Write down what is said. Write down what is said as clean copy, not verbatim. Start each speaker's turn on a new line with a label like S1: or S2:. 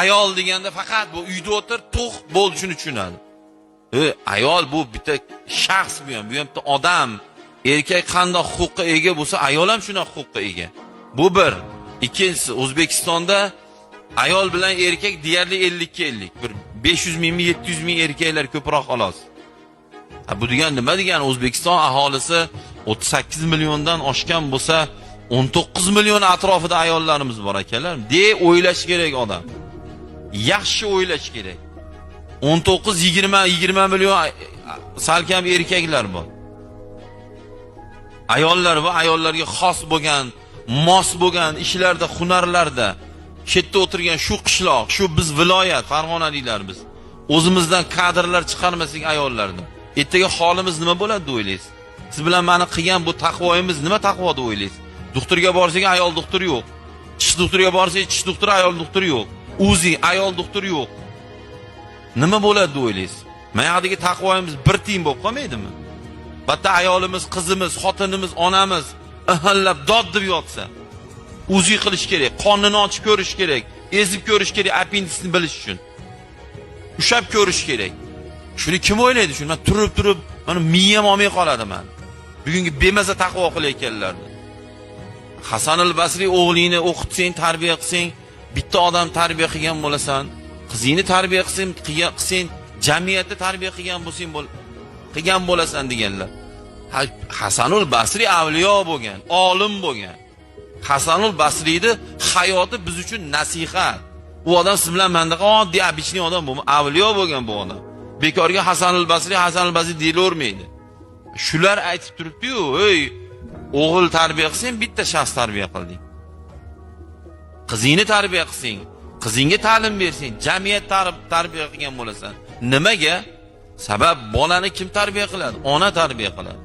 S1: Ayol deganda faqat bu uyda o'tir, to'q bo'lishini tushunadi. Ayol bu bitta shaxs bu ham bitta odam. Erkak qanday huquqqa ega bo'lsa, ayol ham shuna huquqqa ega. Bu bir. Ikkinchisi, O'zbekistonda ayol bilan erkak deyarli 50 ga 50. Bir 500 ming, 700 ming erkaklar ko'proq xolos. Bu degani nima degani? O'zbekiston aholisi 38 milliondan oshgan bo'lsa, 19 million atrofida ayollarimiz bor ekanlar. O'ylash kerak odam. Yaxshi o'ylash kerak. 19-20 million salkam erkaklar bor. Ayollar va ayollarga xos bo'lgan, mos bo'lgan ishlarda, hunarlarda chetda o'tirgan shu qishloq, shu biz viloyat, Farg'onaliklar biz. O'zimizdan kadrlar chiqarmasak ayollardan. Ertaga holimiz nima bo'ladi deb o'ylaysiz? Siz bilan meni qilgan bu taqvoyimiz nima taqvo deb o'ylaysiz? Doktorga borsak ayol doktori yo'q. Tish doktoriga borsak tish doktori ayol doktori yo'q. Uzi ayol doktori yo'q. Nima bo'ladi deb o'ylaysiz? Mana yoqdagi taqvoyimiz bir tiyin bo'lib qolmaydimi? Batta ayolimiz, qizimiz, xotinimiz, onamiz ahallab dod deb yotsa, uzi qilish kerak, qonini ochib ko'rish kerak, ezib ko'rish kerak, appendisni bilish uchun. Ushab ko'rish kerak. Shuni kim o'ylaydi? Shuni men turib, mana miyam olmay qoladi men. Bugungi bemaza taqvo qilayotganlarni. Hasan al-Basri o'g'lingni o'qitsang, tarbiya qilsang, bitta odam tarbiya qilgan bo'lasan, qizingni tarbiya qilsang, jamiyatni tarbiya qilgan bo'lasan deganlar. Hasanul Basri avliyo bo'lgan, olim bo'lgan. Hasanul Basriyni hayoti biz uchun nasihat. U odam siz bilan mendaqa oddiy abichli odam bo'lma, avliyo bo'lgan bu odam. Bekorga Hasanul Basri deyilavermaydi. Shular aytib turibdi-yu, "Ey, o'g'il tarbiya qilsang, bitta shaxs tarbiya qilding. Qizingni tarbiya qilsang, qizingga ta'lim bersang, jamiyat tarbiya qilgan bo'lasan." Nimaga? Sabab bolani kim tarbiya qiladi? Ona tarbiya qiladi.